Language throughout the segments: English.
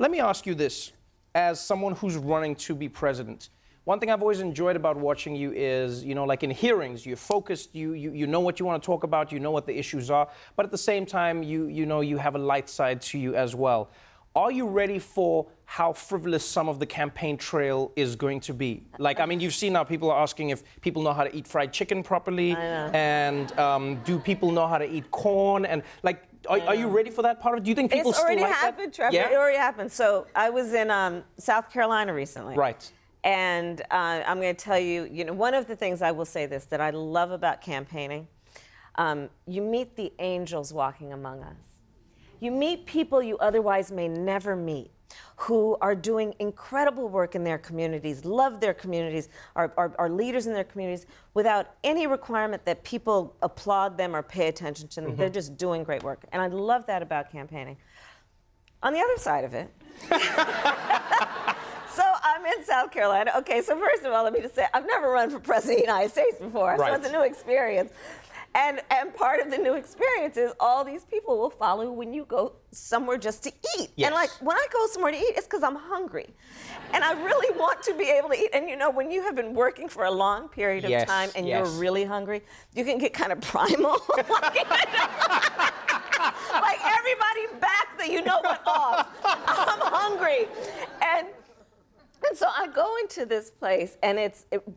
Let me ask you this, as someone who's running to be president. One thing I've always enjoyed about watching you is, like in hearings, you're focused, you know what you want to talk about, you know what the issues are, but at the same time, you have a light side to you as well. Are you ready for how frivolous some of the campaign trail is going to be? Like, I mean, you've seen now people are asking if people know how to eat fried chicken properly, and do people know how to eat corn, and like, are you ready for that part of it? Do you think people still like that? It's already happened, Trevor. Yeah? It already happened. So I was in South Carolina recently. Right. And I'm going to tell you, one of the things I will say this, that I love about campaigning, you meet the angels walking among us. You meet people you otherwise may never meet, who are doing incredible work in their communities, love their communities, are leaders in their communities, without any requirement that people applaud them or pay attention to them. They're just doing great work. And I love that about campaigning. On the other side of it, so I'm in South Carolina. Okay, so first of all, let me just say, I've never run for president of the United States before, so it's a new experience. And part of the new experience is all these people will follow when you go somewhere just to eat. Yes. And like, when I go somewhere to eat, it's because I'm hungry. And I really want to be able to eat. And when you have been working for a long period of time and you're really hungry, you can get kind of primal. Like everybody back that went off. I'm hungry. And so I go into this place, and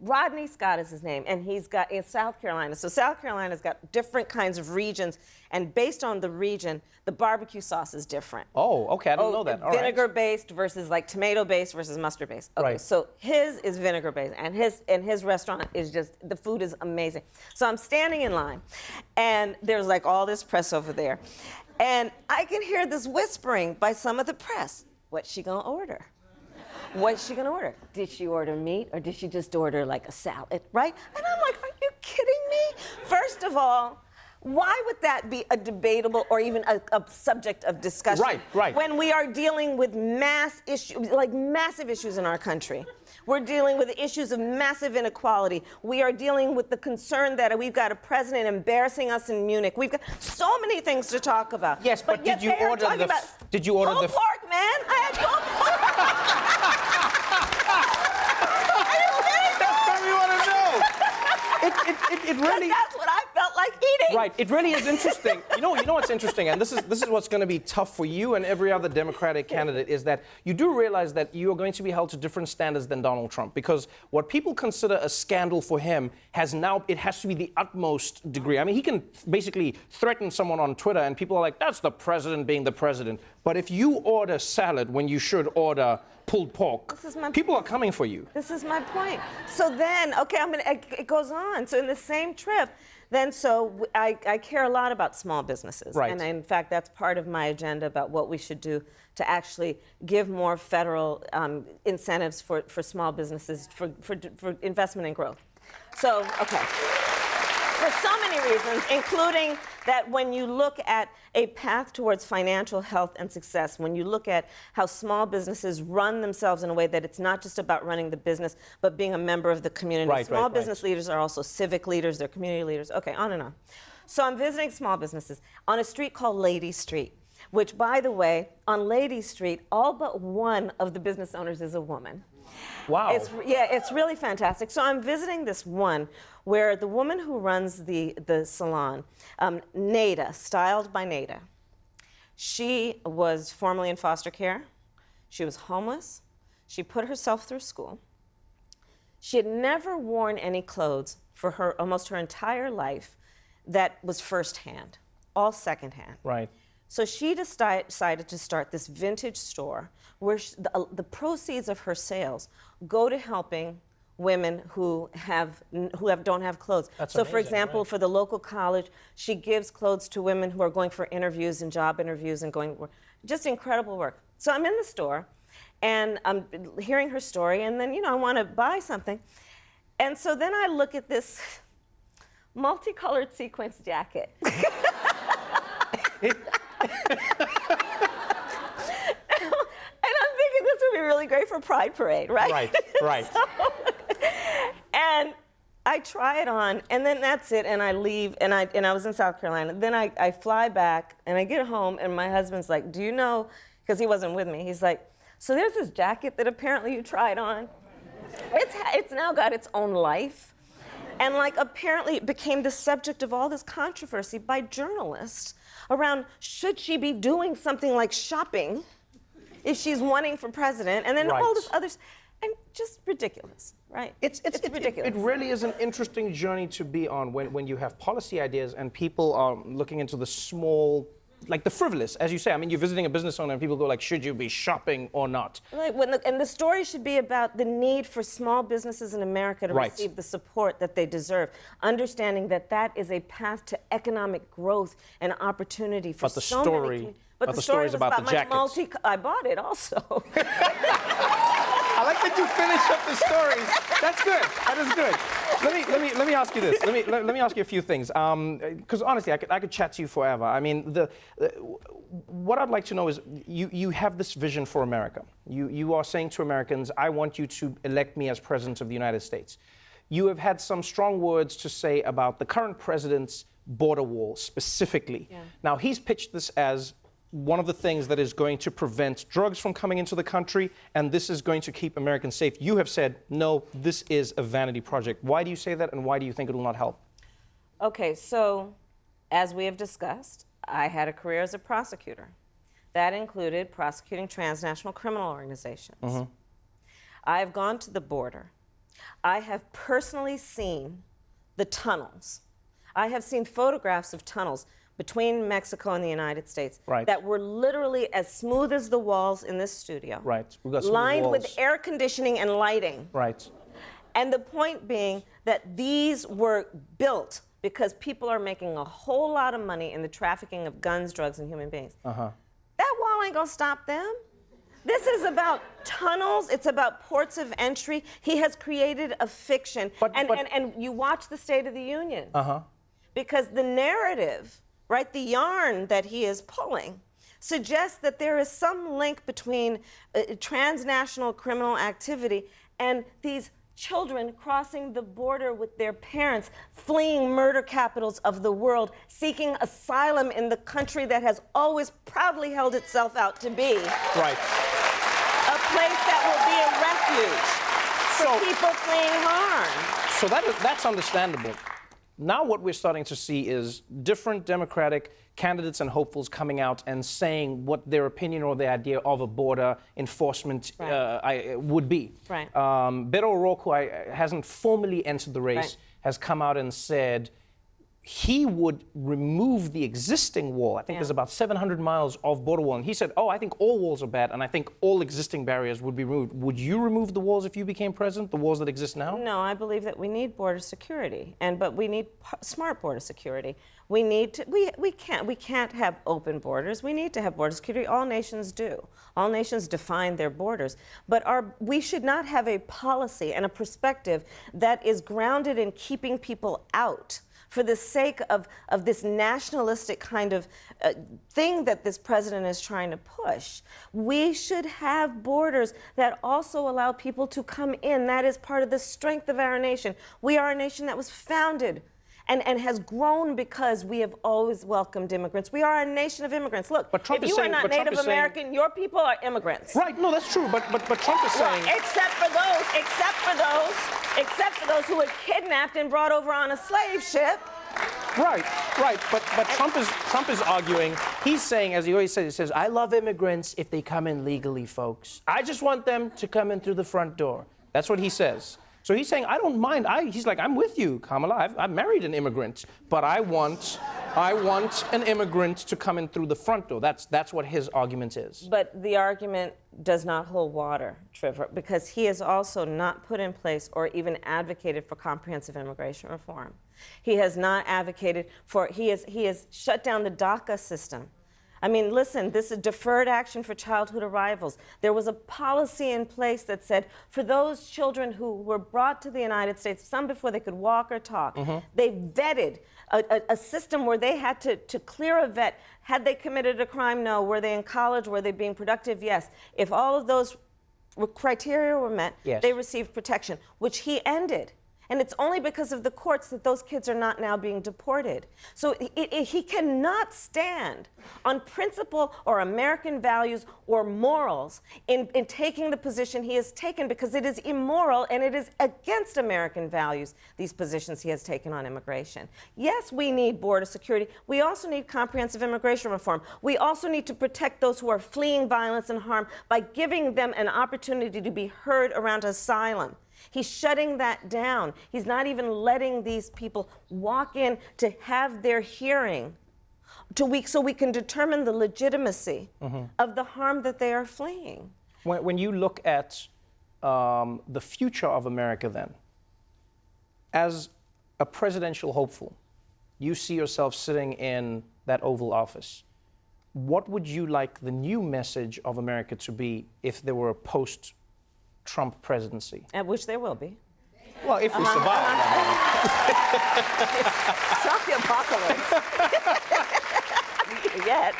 Rodney Scott is his name, and he's got in South Carolina. So South Carolina's got different kinds of regions, and based on the region, the barbecue sauce is different. Oh, okay, I didn't know that. All vinegar-based versus like tomato-based versus mustard-based. Okay, so his is vinegar-based, and his restaurant is just, the food is amazing. So I'm standing in line, and there's like all this press over there, and I can hear this whispering by some of the press. What's she gonna order? What's she gonna order? Did she order meat, or did she just order like a salad, right? And I'm like, are you kidding me? First of all, why would that be a debatable or even a subject of discussion? Right. When we are dealing with massive issues in our country. We're dealing with issues of massive inequality. We are dealing with the concern that we've got a president embarrassing us in Munich. We've got so many things to talk about. Yes, but did you order the? Did you order the pork, man? I had pulled pork. It really. That's what I felt like eating. Right. It really is interesting. You know what's interesting, and this is what's going to be tough for you and every other Democratic candidate, is that you do realize that you are going to be held to different standards than Donald Trump, because what people consider a scandal for him has to be the utmost degree. I mean, he can basically threaten someone on Twitter, and people are like, "That's the president being the president." But if you order salad when you should order pulled pork, people are coming for you. This is my point. So then, okay, it goes on. So in the same trip, I care a lot about small businesses. Right. And in fact, that's part of my agenda about what we should do to actually give more federal incentives for small businesses, for investment and growth. So, okay. For so many reasons, including that when you look at a path towards financial health and success, when you look at how small businesses run themselves in a way that it's not just about running the business, but being a member of the community. Small business leaders are also civic leaders, they're community leaders, okay, on and on. So I'm visiting small businesses on a street called Lady Street, which, by the way, on Lady Street, all but one of the business owners is a woman. Wow. It's really fantastic. So I'm visiting this one where the woman who runs the salon, Nada, styled by Nada, she was formerly in foster care. She was homeless. She put herself through school. She had never worn any clothes for almost her entire life that was firsthand, all secondhand. Right. So she decided to start this vintage store where the proceeds of her sales go to helping women who don't have clothes. That's so amazing, for example, right. For the local college, she gives clothes to women who are going for interviews and job interviews and just incredible work. So I'm in the store and I'm hearing her story, and then I want to buy something. And so then I look at this multicolored sequence jacket. And I'm thinking this would be really great for Pride Parade, right? Right. And I try it on, and then that's it, and I leave, and I was in South Carolina. Then I fly back, and I get home, and my husband's like, do you know, because he wasn't with me. He's like, so there's this jacket that apparently you tried on. It's now got its own life. And like apparently it became the subject of all this controversy by journalists around should she be doing something like shopping if she's running for president, and then all this others, and just ridiculous, right? It's ridiculous. It really is an interesting journey to be on when you have policy ideas and people are looking into the small, like the frivolous, as you say. I mean, you're visiting a business owner and people go like, should you be shopping or not? Right, and the story should be about the need for small businesses in America to receive the support that they deserve, understanding that that is a path to economic growth and opportunity for so many. But the story was about the jackets. I bought it also. I like that you finish up the stories. That's good. That is good. Let me ask you this. Let me ask you a few things. Because honestly, I could chat to you forever. I mean, what I'd like to know is you have this vision for America. You are saying to Americans, I want you to elect me as president of the United States. You have had some strong words to say about the current president's border wall specifically. Yeah. Now, he's pitched this as one of the things that is going to prevent drugs from coming into the country, and this is going to keep Americans safe. You have said, no, this is a vanity project. Why do you say that, and why do you think it will not help? Okay, so as we have discussed, I had a career as a prosecutor. That included prosecuting transnational criminal organizations. Mm-hmm. I have gone to the border. I have personally seen the tunnels. I have seen photographs of tunnels between Mexico and the United States that were literally as smooth as the walls in this studio. Right. We've got lined with air conditioning and lighting. Right. And the point being that these were built because people are making a whole lot of money in the trafficking of guns, drugs, and human beings. Uh-huh. That wall ain't gonna stop them. This is about tunnels. It's about ports of entry. He has created a fiction. And you watch the State of the Union. Uh-huh. Because the narrative, right, the yarn that he is pulling suggests that there is some link between transnational criminal activity and these children crossing the border with their parents, fleeing murder capitals of the world, seeking asylum in the country that has always proudly held itself out to be. Right. A place that will be a refuge for people fleeing harm. So that's understandable. Now what we're starting to see is different Democratic candidates and hopefuls coming out and saying what their opinion or their idea of a border enforcement would be. Right. Beto O'Rourke, who hasn't formally entered the race, has come out and said he would remove the existing wall. I think there's about 700 miles of border wall. And he said, I think all walls are bad, and I think all existing barriers would be removed. Would you remove the walls if you became president, the walls that exist now? No, I believe that we need border security, but we need smart border security. We need to, we can't have open borders. We need to have border security. All nations do. All nations define their borders. But we should not have a policy and a perspective that is grounded in keeping people out for the sake of this nationalistic kind of thing that this president is trying to push. We should have borders that also allow people to come in. That is part of the strength of our nation. We are a nation that was founded and has grown because we have always welcomed immigrants. We are a nation of immigrants. Look, if you are not Native American, your people are immigrants. Right, no, that's true, but Trump is saying... Well, except for those who were kidnapped and brought over on a slave ship. Right, but Trump is arguing, he's saying, as he always says, he says, I love immigrants if they come in legally, folks. I just want them to come in through the front door. That's what he says. So he's saying, I don't mind. He's like, I'm with you, Kamala. I've married an immigrant, but I want an immigrant to come in through the front door. That's what his argument is. But the argument does not hold water, Trevor, because he has also not put in place or even advocated for comprehensive immigration reform. He has not advocated for, he has shut down the DACA system. I mean, listen, this is deferred action for childhood arrivals. There was a policy in place that said for those children who were brought to the United States, some before they could walk or talk, they vetted a system where they had to clear a vet. Had they committed a crime? No. Were they in college? Were they being productive? Yes. If all of those criteria were met, they received protection, which he ended. And it's only because of the courts that those kids are not now being deported. So he cannot stand on principle or American values or morals in taking the position he has taken, because it is immoral and it is against American values, these positions he has taken on immigration. Yes, we need border security. We also need comprehensive immigration reform. We also need to protect those who are fleeing violence and harm by giving them an opportunity to be heard around asylum. He's shutting that down. He's not even letting these people walk in to have their hearing so we can determine the legitimacy of the harm that they are fleeing. When you look at the future of America then, as a presidential hopeful, you see yourself sitting in that Oval Office. What would you like the new message of America to be if there were a post-Trump presidency? I wish there will be. Well, if we survive. It's not the apocalypse yet.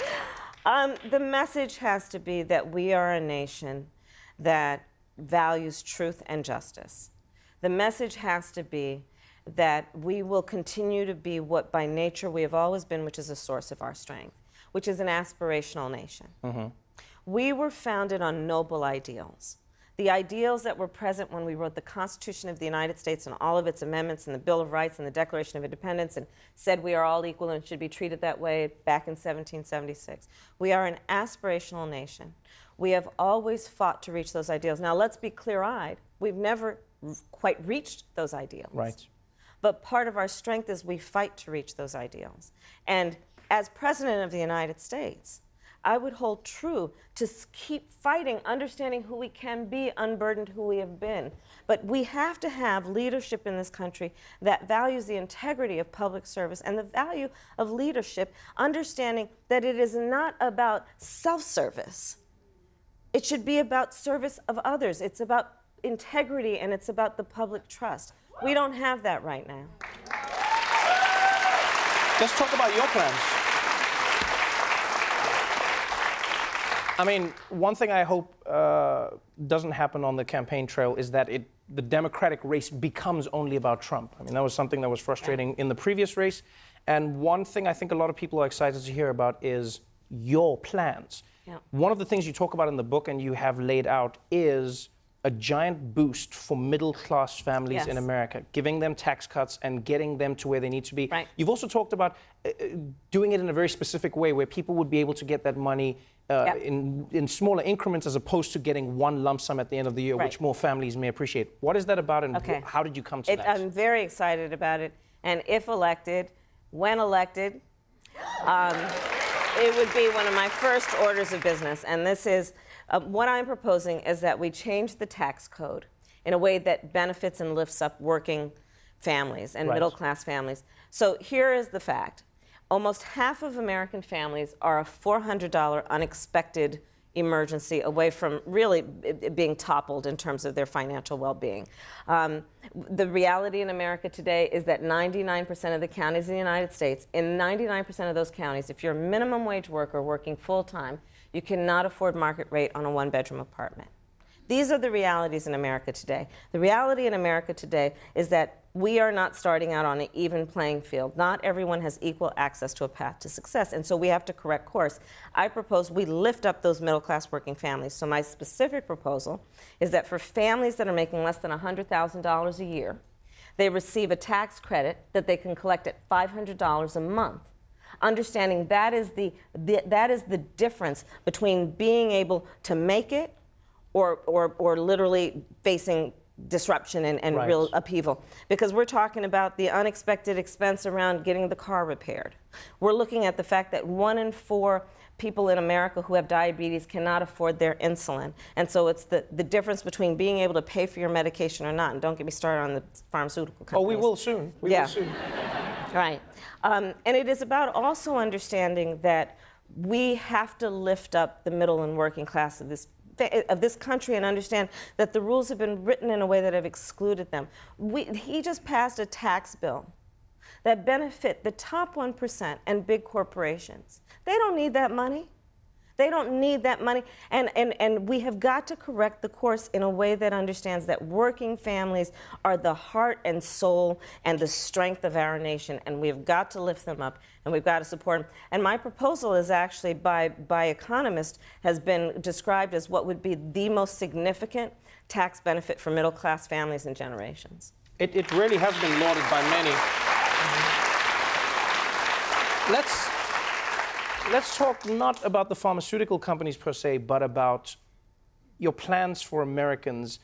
The message has to be that we are a nation that values truth and justice. The message has to be that we will continue to be what by nature we have always been, which is a source of our strength, which is an aspirational nation. We were founded on noble ideals. The ideals that were present when we wrote the Constitution of the United States and all of its amendments and the Bill of Rights and the Declaration of Independence and said we are all equal and should be treated that way back in 1776. We are an aspirational nation. We have always fought to reach those ideals. Now let's be clear-eyed. We've never quite reached those ideals. Right. But part of our strength is we fight to reach those ideals. And as President of the United States, I would hold true to keep fighting, understanding who we can be, unburdened who we have been. But we have to have leadership in this country that values the integrity of public service and the value of leadership, understanding that it is not about self-service. It should be about service of others. It's about integrity and it's about the public trust. We don't have that right now. Let's talk about your plans. I mean, one thing I hope doesn't happen on the campaign trail is that the Democratic race becomes only about Trump. I mean, that was something that was frustrating in the previous race. And one thing I think a lot of people are excited to hear about is your plans. Yeah. One of the things you talk about in the book and you have laid out is a giant boost for middle-class families in America, giving them tax cuts and getting them to where they need to be. Right. You've also talked about doing it in a very specific way where people would be able to get that money in smaller increments as opposed to getting one lump sum at the end of the year, which more families may appreciate. What is that about and how did you come to that? I'm very excited about it. And if elected, when elected, it would be one of my first orders of business. And this is, what I'm proposing is that we change the tax code in a way that benefits and lifts up working families and middle-class families. So here is the fact. Almost half of American families are a $400 unexpected emergency away from really being toppled in terms of their financial well-being. The reality in America today is that 99% of the counties in the United States, in 99% of those counties, if you're a minimum wage worker working full-time, you cannot afford market rate on a one-bedroom apartment. These are the realities in America today. The reality in America today is that we are not starting out on an even playing field. Not everyone has equal access to a path to success, and so we have to correct course. I propose we lift up those middle-class working families. So my specific proposal is that for families that are making less than $100,000 a year, they receive a tax credit that they can collect at $500 a month. Understanding that is the difference between being able to make it or literally facing disruption and real upheaval. Because we're talking about the unexpected expense around getting the car repaired. We're looking at the fact that 1 in 4 people in America who have diabetes cannot afford their insulin. And so it's the difference between being able to pay for your medication or not. And don't get me started on the pharmaceutical companies. Oh, we will soon. We will soon. Right. And it is about also understanding that we have to lift up the middle and working class of this country and understand that the rules have been written in a way that have excluded them. He just passed a tax bill that benefit the top 1% and big corporations. They don't need that money. They don't need that money. And we have got to correct the course in a way that understands that working families are the heart and soul and the strength of our nation. And we've got to lift them up and we've got to support them. And my proposal is actually by economists has been described as what would be the most significant tax benefit for middle class families and generations. It really has been lauded by many. Let's talk not about the pharmaceutical companies per se, but about your plans for Americans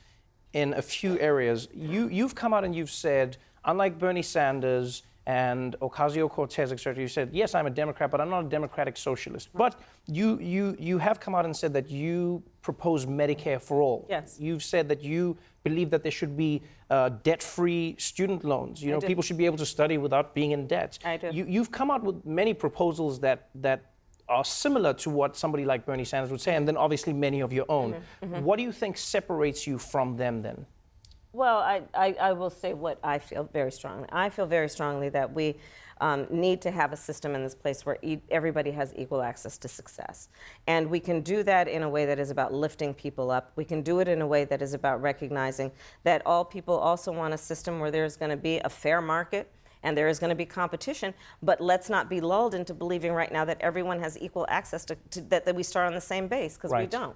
in a few areas. You've come out and you've said, unlike Bernie Sanders and Ocasio-Cortez, etc., you said, yes, I'm a Democrat, but I'm not a democratic socialist. But you have come out and said that you propose Medicare for all. Yes. You've said that you believe that there should be debt-free student loans. You know, people should be able to study without being in debt. I do. You've come out with many proposals that are similar to what somebody like Bernie Sanders would say, and then obviously many of your own. What do you think separates you from them then? Well, I will say what I feel very strongly. I feel very strongly that we need to have a system in this place where everybody has equal access to success. And we can do that in a way that is about lifting people up. We can do it in a way that is about recognizing that all people also want a system where there's going to be a fair market and there is going to be competition, but let's not be lulled into believing right now that everyone has equal access to that we start on the same base, because we don't.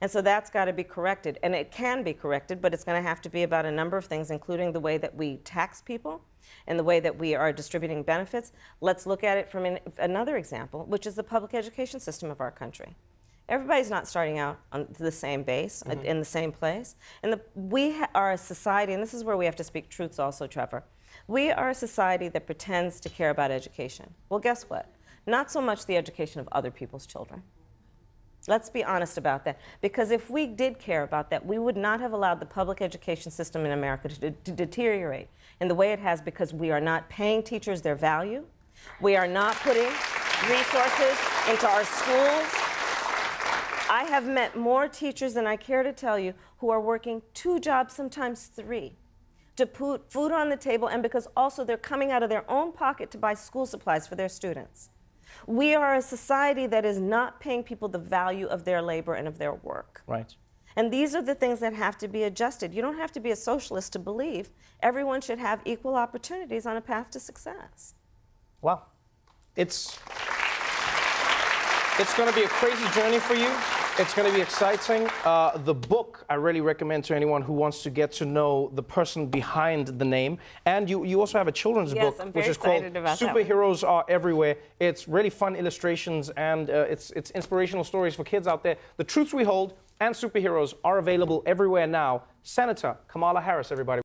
And so that's got to be corrected. And it can be corrected, but it's going to have to be about a number of things, including the way that we tax people and the way that we are distributing benefits. Let's look at it from another example, which is the public education system of our country. Everybody's not starting out on the same base, in the same place. And we are a society, and this is where we have to speak truths also, Trevor. We are a society that pretends to care about education. Well, guess what? Not so much the education of other people's children. Let's be honest about that. Because if we did care about that, we would not have allowed the public education system in America to deteriorate in the way it has, because we are not paying teachers their value. We are not putting resources into our schools. I have met more teachers than I care to tell you who are working 2 jobs, sometimes 3, to put food on the table, and because also they're coming out of their own pocket to buy school supplies for their students. We are a society that is not paying people the value of their labor and of their work. Right. And these are the things that have to be adjusted. You don't have to be a socialist to believe everyone should have equal opportunities on a path to success. Wow. It's going to be a crazy journey for you. It's going to be exciting. The book I really recommend to anyone who wants to get to know the person behind the name. And you also have a children's book, I'm which very is called excited about that one. Superheroes Are Everywhere. It's really fun illustrations, and it's inspirational stories for kids out there. The Truths We Hold and Superheroes are available everywhere now. Senator Kamala Harris, everybody.